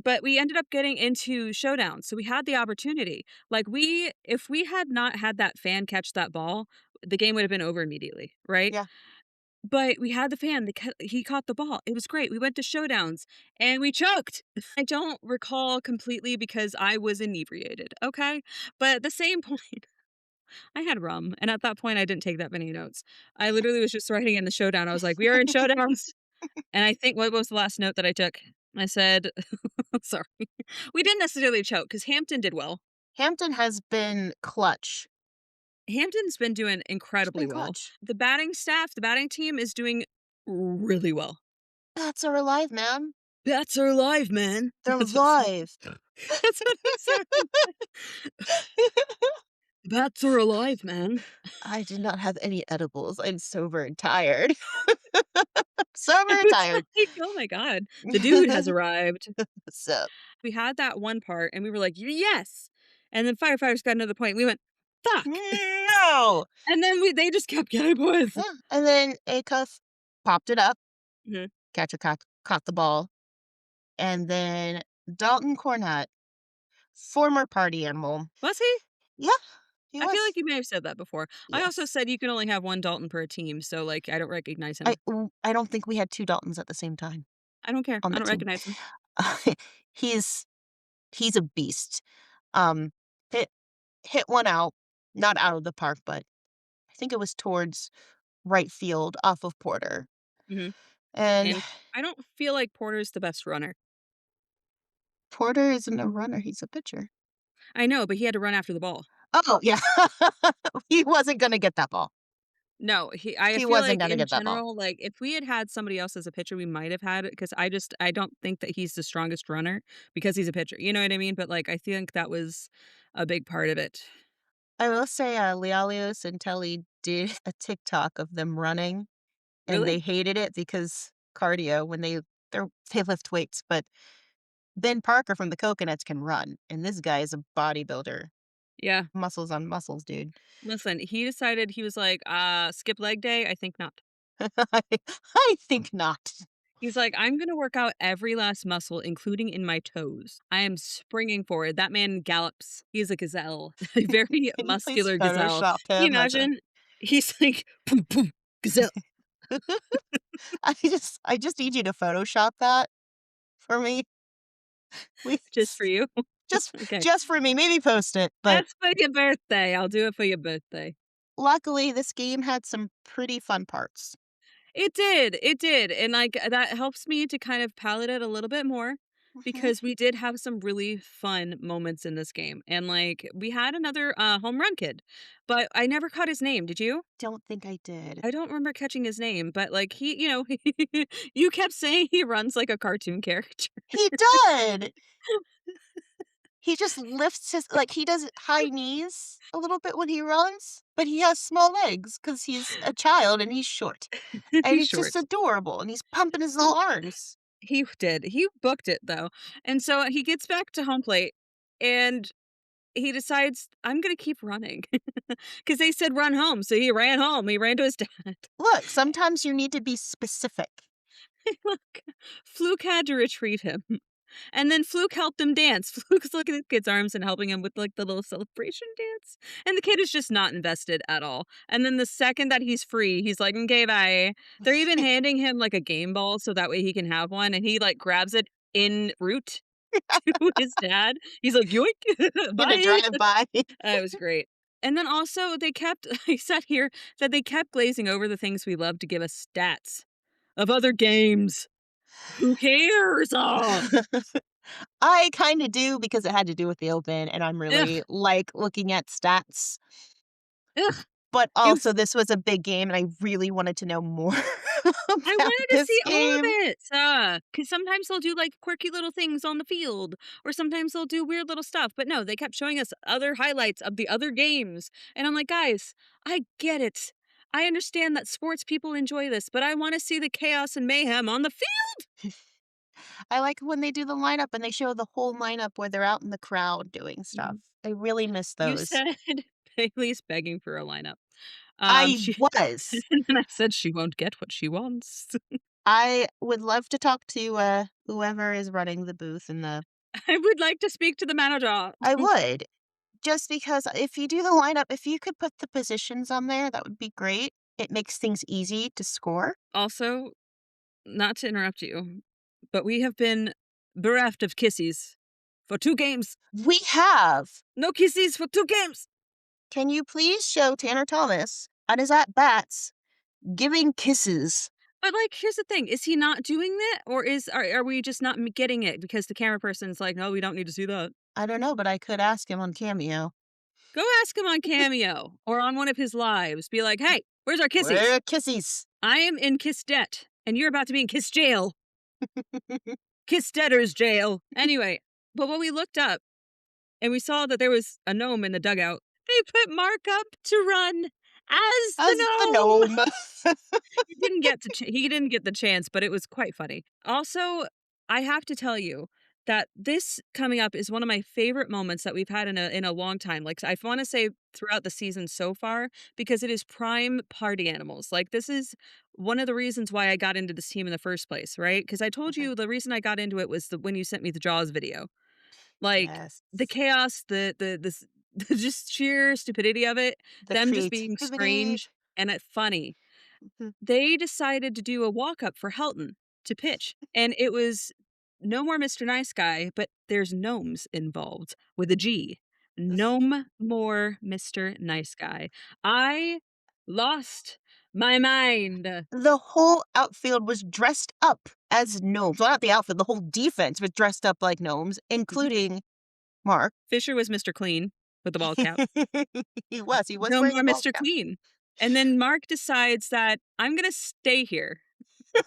[SPEAKER 2] but we ended up getting into showdown, so we had the opportunity. Like, if we had not had that fan catch that ball, the game would have been over immediately, right?
[SPEAKER 1] Yeah.
[SPEAKER 2] But we had the fan, he caught the ball, it was great, we went to showdowns, and we choked. I don't recall completely because I was inebriated, okay? But at the same point, I had rum, and at that point, I didn't take that many notes. I literally was just writing in the showdown, I was like, "We are in showdowns." And I think what was the last note that I took? I said, sorry. We didn't necessarily choke because Hampton did well.
[SPEAKER 1] Hampton has been clutch.
[SPEAKER 2] Hampton's been doing
[SPEAKER 1] She's
[SPEAKER 2] incredibly
[SPEAKER 1] been
[SPEAKER 2] well.
[SPEAKER 1] clutch.
[SPEAKER 2] The batting staff, the batting team is doing really well.
[SPEAKER 1] Bats are alive, man.
[SPEAKER 2] Bats are alive, man.
[SPEAKER 1] They're
[SPEAKER 2] That's what some
[SPEAKER 1] alive.
[SPEAKER 2] that's what he said. Bats are alive, man.
[SPEAKER 1] I did not have any edibles. I'm sober and tired. Sober
[SPEAKER 2] It
[SPEAKER 1] and
[SPEAKER 2] was
[SPEAKER 1] tired.
[SPEAKER 2] like, oh my god, the dude has arrived.
[SPEAKER 1] So
[SPEAKER 2] We had that one part and we were like, yes. And then firefighters got another point. We went, fuck!"
[SPEAKER 1] No!
[SPEAKER 2] And then they just kept getting points.
[SPEAKER 1] Yeah, and then Acuff popped it up,
[SPEAKER 2] Mhm.
[SPEAKER 1] catcher caught the ball, and then Dalton Cornett, former party animal.
[SPEAKER 2] Was he?
[SPEAKER 1] Yeah, he
[SPEAKER 2] I feel
[SPEAKER 1] was.
[SPEAKER 2] like you may have said that before. I also
[SPEAKER 1] Yes.
[SPEAKER 2] said you can only have 1 Dalton per team, so, like, I don't recognize
[SPEAKER 1] I
[SPEAKER 2] him.
[SPEAKER 1] I don't think we had 2 Daltons at the same time
[SPEAKER 2] I don't care.
[SPEAKER 1] on
[SPEAKER 2] I
[SPEAKER 1] the
[SPEAKER 2] don't
[SPEAKER 1] team.
[SPEAKER 2] recognize him.
[SPEAKER 1] He's he's a beast. Um, hit hit one out, not out of the park, but I think it was towards right field off of Porter.
[SPEAKER 2] Mhm.
[SPEAKER 1] And
[SPEAKER 2] And I don't feel like Porter's the best runner.
[SPEAKER 1] Porter isn't a runner, he's a pitcher.
[SPEAKER 2] I know, but he had to run after the ball.
[SPEAKER 1] Oh, yeah. He wasn't gonna get that ball.
[SPEAKER 2] No, I
[SPEAKER 1] He
[SPEAKER 2] feel
[SPEAKER 1] wasn't
[SPEAKER 2] like
[SPEAKER 1] gonna
[SPEAKER 2] in
[SPEAKER 1] get that ball.
[SPEAKER 2] general, like, if we had had somebody else as a pitcher, we might have had it because I don't think that he's the strongest runner because he's a pitcher, you know what I mean? But, like, I think that was a big part of it.
[SPEAKER 1] I will say, Lealios and Telly did a TikTok of them running, and
[SPEAKER 2] Really?
[SPEAKER 1] they hated it because cardio when they lift weights, but Ben Parker from the Coconuts can run, and this guy is a bodybuilder.
[SPEAKER 2] Yeah.
[SPEAKER 1] Muscles on muscles, dude.
[SPEAKER 2] Listen, he decided he was like, skip leg day? I think not."
[SPEAKER 1] I think not.
[SPEAKER 2] He's like, "I'm gonna work out every last muscle, including in my toes. I am springing forward." That man gallops. He's a gazelle, a very
[SPEAKER 1] Can you please
[SPEAKER 2] muscular gazelle.
[SPEAKER 1] Photoshop
[SPEAKER 2] Can you
[SPEAKER 1] him as a
[SPEAKER 2] imagine? He's like, "Boom, boom, gazelle,"
[SPEAKER 1] I just need you to Photoshop that for me,
[SPEAKER 2] just for
[SPEAKER 1] please.
[SPEAKER 2] you.
[SPEAKER 1] Just
[SPEAKER 2] Okay.
[SPEAKER 1] just for me, maybe post it, but
[SPEAKER 2] That's for your birthday. I'll do it for your birthday.
[SPEAKER 1] luckily, this game had some pretty fun parts.
[SPEAKER 2] It did, and, like, that helps me to kind of palate it a little bit more
[SPEAKER 1] Mhm.
[SPEAKER 2] because we did have some really fun moments in this game, and, like, we had another, home run kid, but I never caught his name, did you?
[SPEAKER 1] Don't think I did.
[SPEAKER 2] I don't remember catching his name, but, like, he you know, you kept saying he runs like a cartoon character.
[SPEAKER 1] He did! He just lifts his like, he does high knees a little bit when he runs, but he has small legs because he's a child and he's short, and
[SPEAKER 2] He's
[SPEAKER 1] it's just
[SPEAKER 2] short.
[SPEAKER 1] adorable, and he's pumping his little arms.
[SPEAKER 2] He did. He booked it, though, and so he gets back to home plate, and he decides, "I'm gonna keep running," because they said, "Run home," so he ran home, he ran to his dad.
[SPEAKER 1] Look, sometimes you need to be specific.
[SPEAKER 2] Look, Fluke had to retrieve him, and then Fluke helped him dance. Fluke's looking at the kid's arms and helping him with, like, the little celebration dance, and the kid is just not invested at all, and then the second that he's free, he's like, "Okay, bye." They're even handing him, like, a game ball so that way he can have one, and he, like, grabs it en route to his dad. He's like, "Yoink,
[SPEAKER 1] In a
[SPEAKER 2] bye."
[SPEAKER 1] drive-by.
[SPEAKER 2] It was great. And then also they kept I said here that they kept glazing over the things we love to give us stats of other games. Who cares?
[SPEAKER 1] I kinda do because it had to do with the open, and I'm
[SPEAKER 2] Ugh,
[SPEAKER 1] really, like, looking at stats,
[SPEAKER 2] ugh.
[SPEAKER 1] but
[SPEAKER 2] It was
[SPEAKER 1] also this was a big game, and I really wanted to know more
[SPEAKER 2] I
[SPEAKER 1] about
[SPEAKER 2] wanted to
[SPEAKER 1] this
[SPEAKER 2] see all of
[SPEAKER 1] game.
[SPEAKER 2] it, because sometimes they'll do, like, quirky little things on the field, or sometimes they'll do weird little stuff, but no, they kept showing us other highlights of the other games, and I'm like, "Guys, I get it. I understand that sports people enjoy this, but I wanna see the chaos and mayhem on the field."
[SPEAKER 1] I like when they do the lineup and they show the whole lineup where they're out in the crowd doing stuff.
[SPEAKER 2] Mhm.
[SPEAKER 1] I really miss
[SPEAKER 2] You
[SPEAKER 1] those.
[SPEAKER 2] said Bailey's begging for a lineup.
[SPEAKER 1] I
[SPEAKER 2] She
[SPEAKER 1] was.
[SPEAKER 2] and then I said she won't get what she wants.
[SPEAKER 1] I would love to talk to, whoever is running the booth in the
[SPEAKER 2] I would like to speak to the manager.
[SPEAKER 1] I would. Just because if you do the lineup, if you could put the positions on there, that would be great. It makes things easy to score.
[SPEAKER 2] Also, not to interrupt you, but we have been bereft of kissies for 2 games.
[SPEAKER 1] We have.
[SPEAKER 2] No kissies for 2 games.
[SPEAKER 1] Can you please show Tanner Thomas on his at bats giving kisses?
[SPEAKER 2] But, like, here's the thing, is he not doing that, or are we just not getting it because the camera person's like, "No, we don't need to see that."
[SPEAKER 1] I don't know, but I could ask him on Cameo.
[SPEAKER 2] Go ask him on Cameo or on one of his lives. Be like, "Hey, where's our
[SPEAKER 1] Where
[SPEAKER 2] kissies?
[SPEAKER 1] are kissies?
[SPEAKER 2] I am in kiss debt, and you're about to be in kiss jail." Kiss debtor's jail. Anyway, but when we looked up and we saw that there was a gnome in the dugout, they put Mark up to run as the
[SPEAKER 1] As the
[SPEAKER 2] gnome.
[SPEAKER 1] gnome.
[SPEAKER 2] He didn't get the chance, but it was quite funny. Also, I have to tell you, that this coming up is one of my favorite moments that we've had in a long time. Like I want to say throughout the season so far because it is prime party animals. Like this is one of the reasons why I got into this team in the first place, right? Because I told
[SPEAKER 1] Mhm.
[SPEAKER 2] you the reason I got into it was when you sent me the Jaws video. Like
[SPEAKER 1] Yes.
[SPEAKER 2] the chaos, the just sheer stupidity of it,
[SPEAKER 1] The
[SPEAKER 2] them just being
[SPEAKER 1] creativity.
[SPEAKER 2] strange and funny.
[SPEAKER 1] Mhm.
[SPEAKER 2] They decided to do a walk up for Helton to pitch, and it was no more Mr. Nice Guy, but there's gnomes involved with a G. Gnome more Mr. Nice Guy. I lost my mind.
[SPEAKER 1] The whole outfield was dressed up as gnomes. Well, not the outfield, the whole defense was dressed up like gnomes,
[SPEAKER 2] Mhm.
[SPEAKER 1] including Mark.
[SPEAKER 2] Fisher was Mr. Clean with the ball cap.
[SPEAKER 1] He was
[SPEAKER 2] No
[SPEAKER 1] wearing
[SPEAKER 2] more
[SPEAKER 1] a ball
[SPEAKER 2] Mr.
[SPEAKER 1] cap
[SPEAKER 2] Clean. And then Mark decides that I'm gonna stay here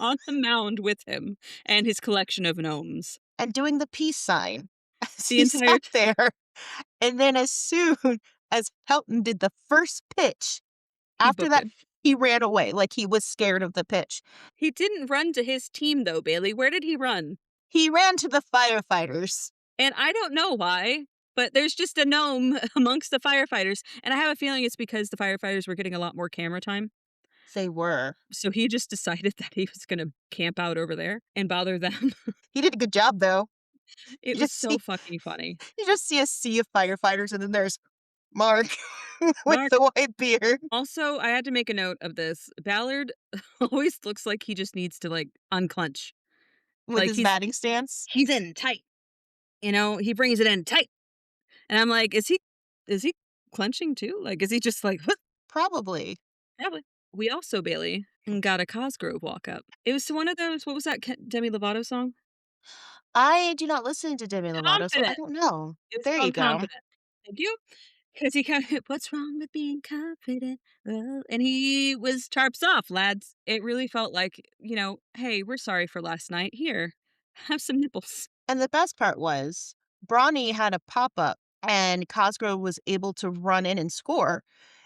[SPEAKER 2] on the mound with him and his collection of gnomes.
[SPEAKER 1] and doing the peace sign as
[SPEAKER 2] The
[SPEAKER 1] he
[SPEAKER 2] entire
[SPEAKER 1] sat there. And then as soon as Pelton did the first pitch,
[SPEAKER 2] he
[SPEAKER 1] after
[SPEAKER 2] booked
[SPEAKER 1] that,
[SPEAKER 2] it.
[SPEAKER 1] he ran away like he was scared of the pitch.
[SPEAKER 2] He didn't run to his team though, Bailey. Where did he run?
[SPEAKER 1] He ran to the firefighters.
[SPEAKER 2] And I don't know why, but there's just a gnome amongst the firefighters, and I have a feeling it's because the firefighters were getting a lot more camera time.
[SPEAKER 1] They were.
[SPEAKER 2] So he just decided that he was gonna camp out over there and bother them.
[SPEAKER 1] He did a good job though.
[SPEAKER 2] It
[SPEAKER 1] You
[SPEAKER 2] was
[SPEAKER 1] just
[SPEAKER 2] so
[SPEAKER 1] see
[SPEAKER 2] fucking funny.
[SPEAKER 1] you just see a sea of firefighters and then there's Mark with
[SPEAKER 2] Mark
[SPEAKER 1] the white beard
[SPEAKER 2] also, I had to make a note of this. Ballard always looks like he just needs to, like, unclench.
[SPEAKER 1] with
[SPEAKER 2] Like,
[SPEAKER 1] his batting stance.
[SPEAKER 2] he's in tight, he brings it in tight, and I'm like, "Is he clenching too? Like, is he just like,
[SPEAKER 1] Probably.
[SPEAKER 2] probably." We also, Bailey, got a Cosgrove walk up. It was to one of those what was that Demi Lovato song?
[SPEAKER 1] I do not listen to Demi Lovato, so I
[SPEAKER 2] Confident.
[SPEAKER 1] don't know.
[SPEAKER 2] It was
[SPEAKER 1] There you
[SPEAKER 2] called
[SPEAKER 1] go.
[SPEAKER 2] Confident. Thank you. 'Cause he kinda "What's wrong with being confident? Oh," and he was tarps off, lads. It really felt like, "Hey, we're sorry for last night. Here, have some nipples."
[SPEAKER 1] And the best part was Bronny had a pop-up and Cosgrove was able to run in and score.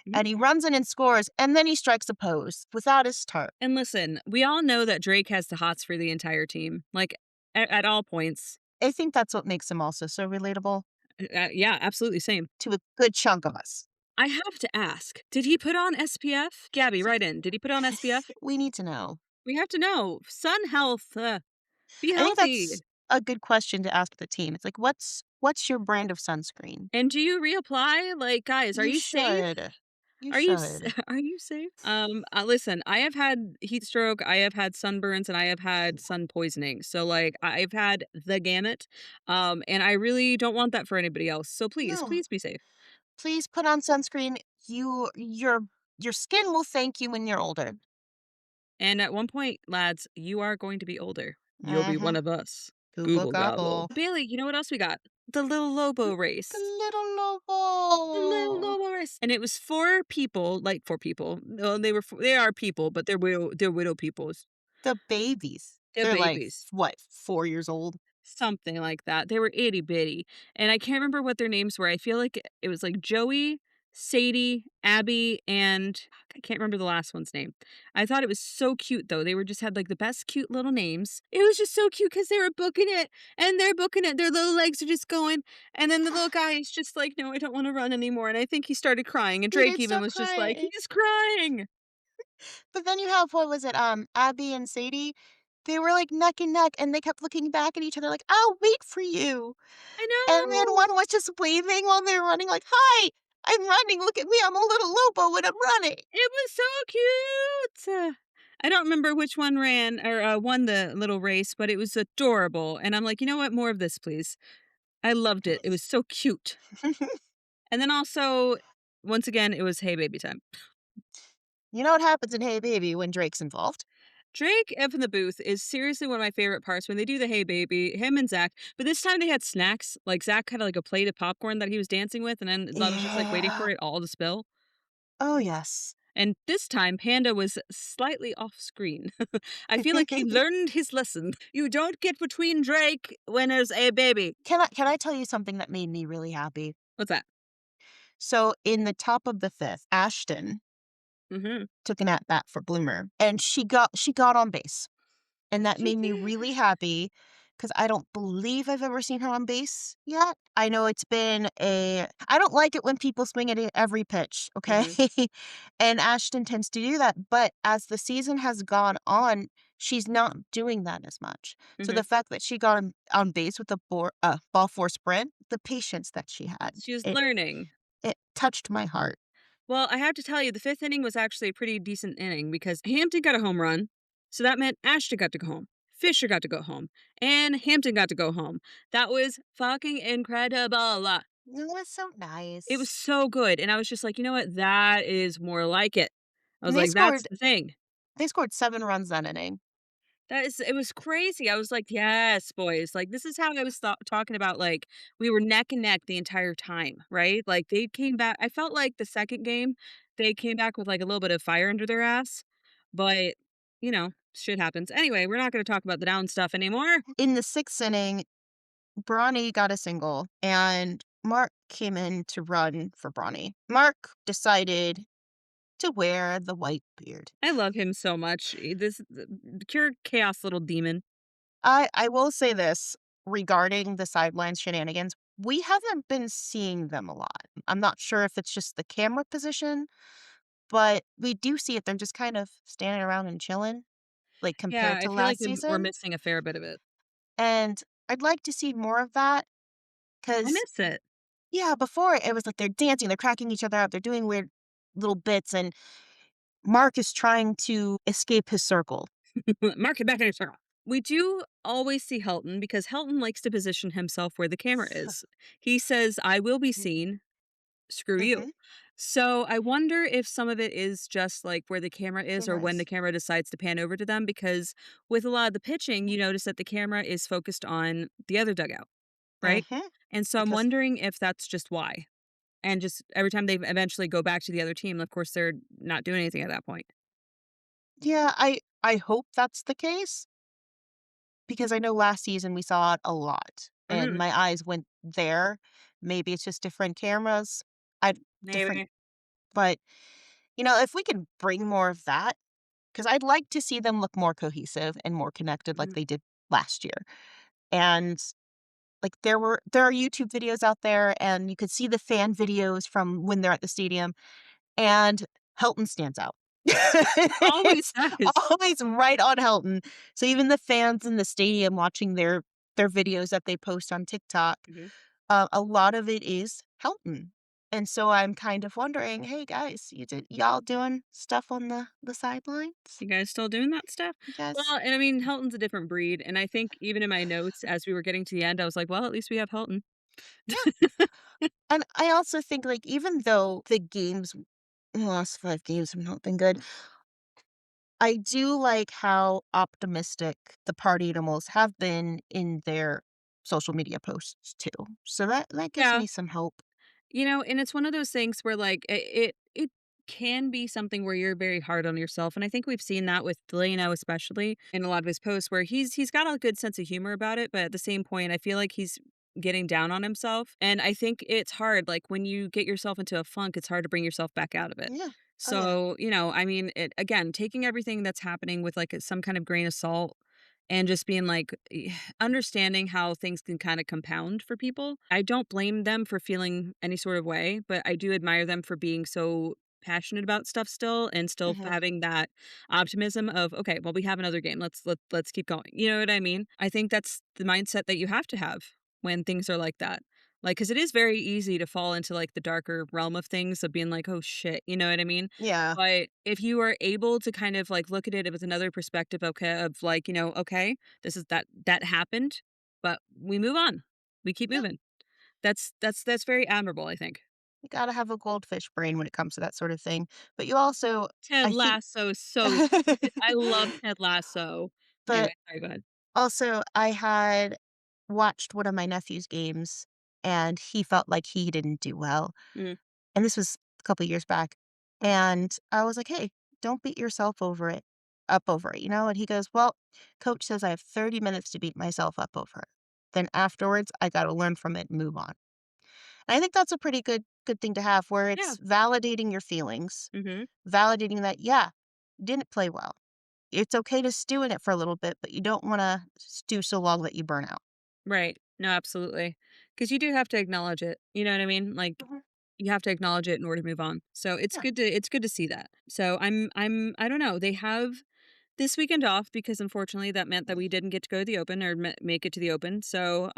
[SPEAKER 2] Mhm.
[SPEAKER 1] And he runs in and scores, and then he strikes a pose without his tarp.
[SPEAKER 2] And listen, we all know that Drake has the hots for the entire team, like, at all points.
[SPEAKER 1] I think that's what makes him also so relatable
[SPEAKER 2] Yeah, absolutely, same.
[SPEAKER 1] to a good chunk of us.
[SPEAKER 2] I have to ask, did he put on SPF? Gabby, write in. Did he put on SPF?
[SPEAKER 1] We need to know.
[SPEAKER 2] We have to know. Sun health, be
[SPEAKER 1] I think
[SPEAKER 2] healthy.
[SPEAKER 1] that's a good question to ask the team. It's like, what's your brand of sunscreen?
[SPEAKER 2] And do you reapply? Like, guys, are
[SPEAKER 1] You
[SPEAKER 2] you safe?
[SPEAKER 1] should. You
[SPEAKER 2] Are you s
[SPEAKER 1] should.
[SPEAKER 2] are you safe? Listen, I have had heat stroke, I have had sunburns, and I have had sun poisoning. So, like, I've had the gamut, and I really don't want that for anybody else. So please,
[SPEAKER 1] No.
[SPEAKER 2] please be safe.
[SPEAKER 1] Please put on sunscreen. Your skin will thank you when you're older.
[SPEAKER 2] And at one point, lads, you are going to be older. You'll be one
[SPEAKER 1] Mm-hmm.
[SPEAKER 2] of us.
[SPEAKER 1] Google
[SPEAKER 2] Google goggle.
[SPEAKER 1] goggle.
[SPEAKER 2] Bailey, you know what else we got? The Little Lobo
[SPEAKER 1] The
[SPEAKER 2] race.
[SPEAKER 1] little
[SPEAKER 2] The Little
[SPEAKER 1] Lobo.
[SPEAKER 2] Lobo race. And it was 4 people, like 4 people. No, they are people, but they're widow peoples.
[SPEAKER 1] The babies.
[SPEAKER 2] They're
[SPEAKER 1] They're like,
[SPEAKER 2] babies.
[SPEAKER 1] what, 4 years old?
[SPEAKER 2] Something like that. They were itty bitty, and I can't remember what their names were. I feel like it was like Joey, Sadie, Abby, and I can't remember the last one's name. I thought it was so cute though. They were just had like the best cute little names. It was just so cute because they were booking it and they're booking it. Their little legs are just going, and then the little guy is just like, "No, I don't want to run anymore." And I think he started crying, and
[SPEAKER 1] He
[SPEAKER 2] Drake
[SPEAKER 1] did
[SPEAKER 2] even
[SPEAKER 1] start
[SPEAKER 2] was just like,
[SPEAKER 1] crying.
[SPEAKER 2] "He's crying."
[SPEAKER 1] But then you have, what was it, Abby and Sadie? They were, like, neck and neck, and they kept looking back at each other like, "I'll wait for you."
[SPEAKER 2] I
[SPEAKER 1] And then
[SPEAKER 2] know.
[SPEAKER 1] one was just waving while they were running like, "Hi, I'm running, look at me, I'm a little Lobo and I'm running."
[SPEAKER 2] It was so cute. I don't remember which one ran or, won the little race, but it was adorable, and I'm like, "You know what? More of this, please." I loved it. It was so cute. And then also, once again, it was Hey Baby time.
[SPEAKER 1] You know what happens in Hey Baby when Drake's involved?
[SPEAKER 2] Drake up in the booth is seriously one of my favorite parts when they do the Hey Baby, him and Zach, but this time they had snacks. Like, Zach had, like, a plate of popcorn that he was dancing with, and then Love was just, like, waiting
[SPEAKER 1] Yeah.
[SPEAKER 2] for it all to spill.
[SPEAKER 1] Oh, yes.
[SPEAKER 2] And this time, Panda was slightly off screen. I feel like he learned his lesson. You don't get between Drake when there's a baby.
[SPEAKER 1] Can I tell you something that made me really happy?
[SPEAKER 2] What's that?
[SPEAKER 1] So, in the top of the 5th, Ashton
[SPEAKER 2] Mhm.
[SPEAKER 1] took an at bat for Bloomer, and she got on base, and that
[SPEAKER 2] She
[SPEAKER 1] made me
[SPEAKER 2] did.
[SPEAKER 1] really happy 'cause I don't believe I've ever seen her on base yet. I know it's been a I don't like it when people swing at every pitch, okay?
[SPEAKER 2] Mhm,
[SPEAKER 1] And Ashton tends to do that, but as the season has gone on, she's not doing that as much. So
[SPEAKER 2] mhm.
[SPEAKER 1] the fact that she got on base with a ball 4 sprint, the patience that she had,
[SPEAKER 2] She was
[SPEAKER 1] it
[SPEAKER 2] learning.
[SPEAKER 1] it touched my heart.
[SPEAKER 2] Well, I have to tell you, the 5th inning was actually a pretty decent inning because Hampton got a home run, so that meant Ashton got to go home, Fisher got to go home, and Hampton got to go home. That was fucking incredible.
[SPEAKER 1] It was so
[SPEAKER 2] It was
[SPEAKER 1] nice.
[SPEAKER 2] so good, and I was just like, "You know what? That is more like it." I was
[SPEAKER 1] And they
[SPEAKER 2] like, "That's
[SPEAKER 1] scored
[SPEAKER 2] the thing."
[SPEAKER 1] they scored 7 runs that inning.
[SPEAKER 2] That is it was crazy. I was like, "Yes, boys." Like, this is how I was talking about, like, we were neck and neck the entire time, right? Like, they came back I felt like the 2nd game, they came back with, like, a little bit of fire under their ass, but, shit happens. Anyway, we're not gonna talk about the down stuff anymore.
[SPEAKER 1] In the 6th inning, Bronny got a single, and Mark came in to run for Bronny. Mark decided to wear the white beard.
[SPEAKER 2] I love him so much. This the pure chaos little demon.
[SPEAKER 1] I will say this regarding the sidelines shenanigans, we haven't been seeing them a lot. I'm not sure if it's just the camera position, but we do see it. They're just kind of standing around and chilling, like,
[SPEAKER 2] Yeah,
[SPEAKER 1] compared
[SPEAKER 2] I
[SPEAKER 1] to
[SPEAKER 2] feel like
[SPEAKER 1] last
[SPEAKER 2] we're
[SPEAKER 1] season,
[SPEAKER 2] missing a fair bit of it.
[SPEAKER 1] and I'd like to see more of that
[SPEAKER 2] I
[SPEAKER 1] because.
[SPEAKER 2] miss it.
[SPEAKER 1] Yeah, before it was like they're dancing, they're cracking each other up, they're doing weird little bits, and Mark is trying to escape his circle.
[SPEAKER 2] Mark it back in your circle. We do always see Helton because Helton likes to position himself where the camera is. He says, I will be seen, screw you.
[SPEAKER 1] Mhm.
[SPEAKER 2] So I wonder if some of it is just like where the camera is or when the
[SPEAKER 1] Cameras.
[SPEAKER 2] camera decides to pan over to them. Because with a lot of the pitching, you notice that the camera is focused on the other dugout, right?
[SPEAKER 1] Mhm.
[SPEAKER 2] And so I'm
[SPEAKER 1] Because
[SPEAKER 2] wondering if that's just why. And just every time they eventually go back to the other team, of course, they're not doing anything at that point.
[SPEAKER 1] yeah, I hope that's the case because I know last season we saw it a lot, and
[SPEAKER 2] Mm,
[SPEAKER 1] my eyes went there. Maybe it's just different cameras. I different
[SPEAKER 2] maybe.
[SPEAKER 1] but, if we could bring more of that, because 'cause I'd like to see them look more cohesive and more connected like
[SPEAKER 2] Mhm.
[SPEAKER 1] they did last year, and like, there are YouTube videos out there, and you could see the fan videos from when they're at the stadium, and Helton stands out.
[SPEAKER 2] Always
[SPEAKER 1] It's
[SPEAKER 2] does.
[SPEAKER 1] always right on Helton. So even the fans in the stadium watching their videos that they post on TikTok,
[SPEAKER 2] Mhm.
[SPEAKER 1] a lot of it is Helton. And so I'm kind of wondering, "Hey, guys, y'all doing stuff on the sidelines?
[SPEAKER 2] You guys still doing that stuff?
[SPEAKER 1] You guys."
[SPEAKER 2] Well, and I mean, Helton's a different breed, and I think even in my notes as we were getting to the end, I was like, "Well, at least we have Helton."
[SPEAKER 1] Yeah. And I also think, like, even though the last 5 games have not been good, I do like how optimistic the party animals have been in their social media posts too. So that gives
[SPEAKER 2] Yeah.
[SPEAKER 1] me some hope.
[SPEAKER 2] And it's one of those things where, like, it can be something where you're very hard on yourself, and I think we've seen that with Delano, especially in a lot of his posts, where he's got a good sense of humor about it, but at the same point, I feel like he's getting down on himself, and I think it's hard. Like when you get yourself into a funk, it's hard to bring yourself back out of it.
[SPEAKER 1] Yeah. Oh, yeah.
[SPEAKER 2] So, I mean, again, taking everything that's happening with like some kind of grain of salt and just being like understanding how things can kind of compound for people. I don't blame them for feeling any sort of way, but I do admire them for being so passionate about stuff still and still
[SPEAKER 1] Mhm.
[SPEAKER 2] having that optimism of okay, well we have another game. Let's keep going. You know what I mean? I think that's the mindset that you have to have when things are like that. Like cuz it is very easy to fall into like the darker realm of things of being like, "Oh shit." You know what I mean?
[SPEAKER 1] Yeah.
[SPEAKER 2] But if you are able to kind of like look at it with another perspective, okay, of like, okay, this is that happened, but we move on. We keep
[SPEAKER 1] Yeah.
[SPEAKER 2] moving. That's very admirable, I think.
[SPEAKER 1] You gotta have a goldfish brain when it comes to that sort of thing. But you also,
[SPEAKER 2] Ted
[SPEAKER 1] I think,
[SPEAKER 2] Lasso is so I love Ted Lasso.
[SPEAKER 1] but
[SPEAKER 2] Anyway, sorry, go ahead.
[SPEAKER 1] also I had watched one of my nephew's games and he felt like he didn't do well.
[SPEAKER 2] Mm.
[SPEAKER 1] And this was a couple years back, and I was like, "Hey, don't beat yourself over it," And he goes, "Well, coach says I have 30 minutes to beat myself up over it. Then afterwards, I gotta learn from it and move on." And I think that's a pretty good thing to have where
[SPEAKER 2] Yeah.
[SPEAKER 1] it's validating your feelings,
[SPEAKER 2] Mhm.
[SPEAKER 1] validating that, yeah, you didn't play well. it's okay to stew in it for a little bit, but you don't wanna stew so long that you burn out.
[SPEAKER 2] Right. No, absolutely. Because you do have to acknowledge it, you know what I mean? Like,
[SPEAKER 1] Mhm.
[SPEAKER 2] you have to acknowledge it in order to move on. So
[SPEAKER 1] Yeah.
[SPEAKER 2] it's good to see that. So I don't know, they have this weekend off because unfortunately that meant that
[SPEAKER 1] Mhm.
[SPEAKER 2] we didn't get to go to the open or make it to the open. So,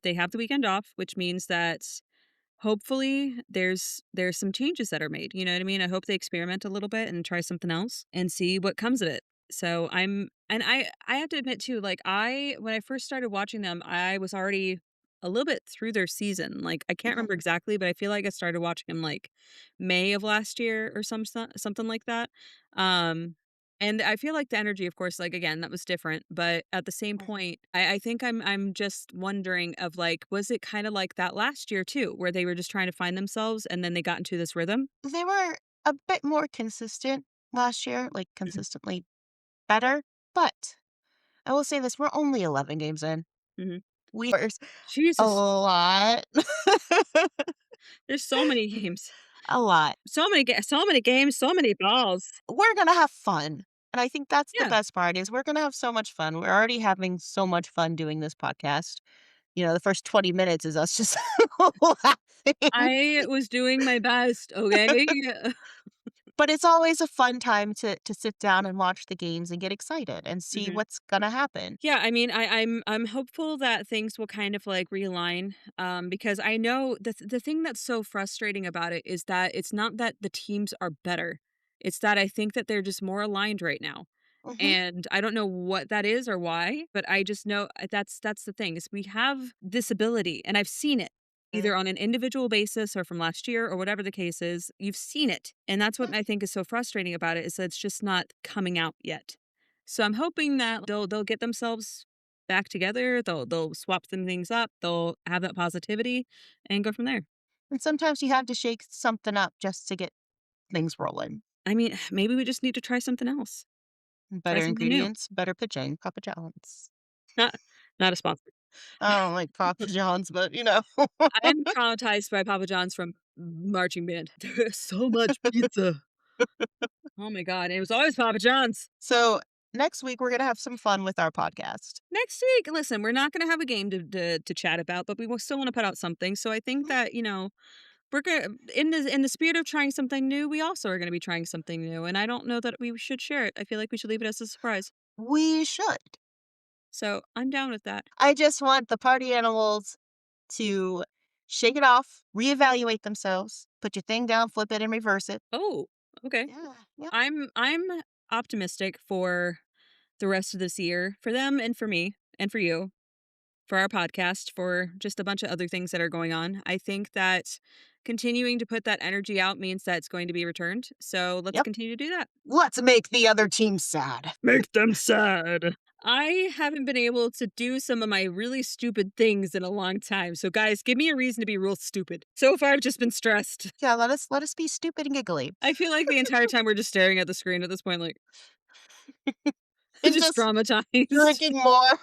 [SPEAKER 2] they have the weekend off, which means that hopefully there's some changes that are made, you know what I mean? I hope they experiment a little bit and try something else and see what comes of it. So I have to admit too, like I when I first started watching them, I was already a little bit through their season. Like I can't
[SPEAKER 1] Mhm.
[SPEAKER 2] remember exactly, but I feel like I started watching them like May of last year or something like that. Um and I feel like the energy, of course, like again, that was different. But at the same
[SPEAKER 1] Mhm.
[SPEAKER 2] point, I think I'm just wondering of like, was it kind of like that last year too, where they were just trying to find themselves and then they got into this rhythm?
[SPEAKER 1] They were a bit more consistent last year, like,
[SPEAKER 2] Mhm,
[SPEAKER 1] consistently better, but I will say this, we're only 11 games in.
[SPEAKER 2] mhm.
[SPEAKER 1] There's a
[SPEAKER 2] Jesus,
[SPEAKER 1] lot.
[SPEAKER 2] there's so many games,
[SPEAKER 1] A lot.
[SPEAKER 2] so many games, so many balls.
[SPEAKER 1] We're gonna have fun, and I think that's the
[SPEAKER 2] Yeah,
[SPEAKER 1] best part is we're gonna have so much fun. We're already having so much fun doing this podcast. The first 20 minutes is us just laughing,
[SPEAKER 2] I was doing my best. Okay.
[SPEAKER 1] but it's always a fun time to sit down and watch the games and get excited and see
[SPEAKER 2] Mhm.
[SPEAKER 1] what's gonna happen.
[SPEAKER 2] Yeah, I mean, I'm hopeful that things will kind of like realign, because I know the thing that's so frustrating about it is that it's not that the teams are better. It's that I think that they're just more aligned right now.
[SPEAKER 1] Mhm.
[SPEAKER 2] And I don't know what that is or why, but I just know that's the thing is we have this ability and I've seen it
[SPEAKER 1] Mm.
[SPEAKER 2] either on an individual basis or from last year or whatever the case is. You've seen it. And that's what I think is so frustrating about it is that it's just not coming out yet. So I'm hoping that they'll get themselves back together. They'll swap some things up. They'll have that positivity and go from there.
[SPEAKER 1] And sometimes you have to shake something up just to get things rolling.
[SPEAKER 2] I mean, maybe we just need to try something else. Try
[SPEAKER 1] Better
[SPEAKER 2] something new.
[SPEAKER 1] ingredients, better pitching, Papa John's.
[SPEAKER 2] Not not a sponsor.
[SPEAKER 1] I don't like Papa John's, but
[SPEAKER 2] I'm traumatized by Papa John's from marching band. There is so much pizza. Oh my god, and it was always Papa John's.
[SPEAKER 1] So, next week, we're gonna have some fun with our podcast.
[SPEAKER 2] Next week, listen, we're not gonna have a game to chat about, but we will still wanna put out something. So I think
[SPEAKER 1] Mhm.
[SPEAKER 2] that, we're gonna in the spirit of trying something new, we also are gonna be trying something new, and I don't know that we should share it. I feel like we should leave it as a surprise.
[SPEAKER 1] We should.
[SPEAKER 2] So I'm down with that.
[SPEAKER 1] I just want the party animals to shake it off, reevaluate themselves, put your thing down, flip it, and reverse it.
[SPEAKER 2] Oh, okay.
[SPEAKER 1] Yeah, yep,
[SPEAKER 2] I'm optimistic for the rest of this year for them and for me and for you, for our podcast, for just a bunch of other things that are going on. I think that continuing to put that energy out means that it's going to be returned. So let's
[SPEAKER 1] yep.
[SPEAKER 2] continue to do that.
[SPEAKER 1] Let's make the other team sad.
[SPEAKER 2] Make them sad. I haven't been able to do some of my really stupid things in a long time. So guys, give me a reason to be real stupid. So far I've just been stressed.
[SPEAKER 1] Yeah, let us be stupid and giggly.
[SPEAKER 2] I feel like the entire time we're just staring at the screen at this point, like
[SPEAKER 1] And
[SPEAKER 2] just
[SPEAKER 1] just
[SPEAKER 2] traumatized.
[SPEAKER 1] drinking more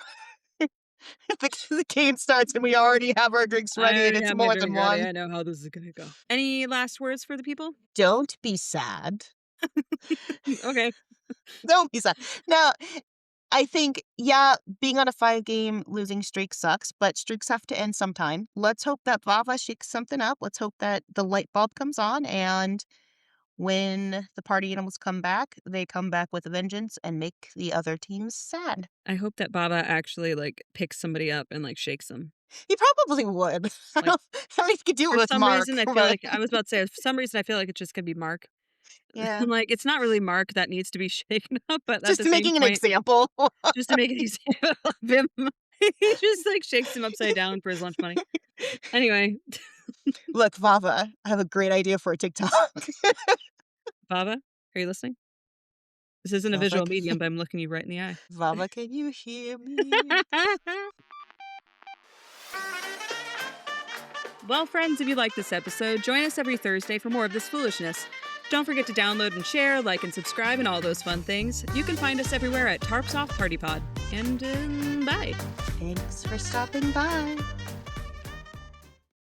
[SPEAKER 1] because the game starts and we already have our drinks
[SPEAKER 2] I
[SPEAKER 1] ready and
[SPEAKER 2] already
[SPEAKER 1] it's
[SPEAKER 2] have my
[SPEAKER 1] more than
[SPEAKER 2] drink ready.
[SPEAKER 1] one.
[SPEAKER 2] I know how this is gonna go. Any last words for the people?
[SPEAKER 1] Don't be sad.
[SPEAKER 2] Okay.
[SPEAKER 1] Don't be sad. Now, I think, yeah, being on a 5-game losing streak sucks, but streaks have to end sometime. Let's hope that Vava shakes something up. Let's hope that the light bulb comes on, and when the party animals come back, they come back with a vengeance and make the other teams sad.
[SPEAKER 2] I hope that Baba actually like picks somebody up and like shakes them.
[SPEAKER 1] He probably would. I
[SPEAKER 2] Like
[SPEAKER 1] don't I mean, he could do it
[SPEAKER 2] for
[SPEAKER 1] with
[SPEAKER 2] some
[SPEAKER 1] Mark,
[SPEAKER 2] reason, I feel
[SPEAKER 1] but
[SPEAKER 2] like I was about to say for some reason I feel like it's just gonna be Mark.
[SPEAKER 1] yeah,
[SPEAKER 2] Like it's not really Mark that needs to be shaken up, but at
[SPEAKER 1] just
[SPEAKER 2] the same
[SPEAKER 1] making an
[SPEAKER 2] point,
[SPEAKER 1] example.
[SPEAKER 2] just to make an example of him, he just like shakes him upside down for his lunch money. Anyway,
[SPEAKER 1] Look, Vava, I have a great idea for a TikTok.
[SPEAKER 2] Baba, are you listening? This isn't a
[SPEAKER 1] Vava,
[SPEAKER 2] visual medium, but I'm looking you right in the eye.
[SPEAKER 1] Vava, can you hear me?
[SPEAKER 2] Well, friends, if you like this episode, join us every Thursday for more of this foolishness. Don't forget to download and share, like and subscribe, and all those fun things. You can find us everywhere at Tarps Off Party Pod. And bye.
[SPEAKER 1] Thanks for stopping by.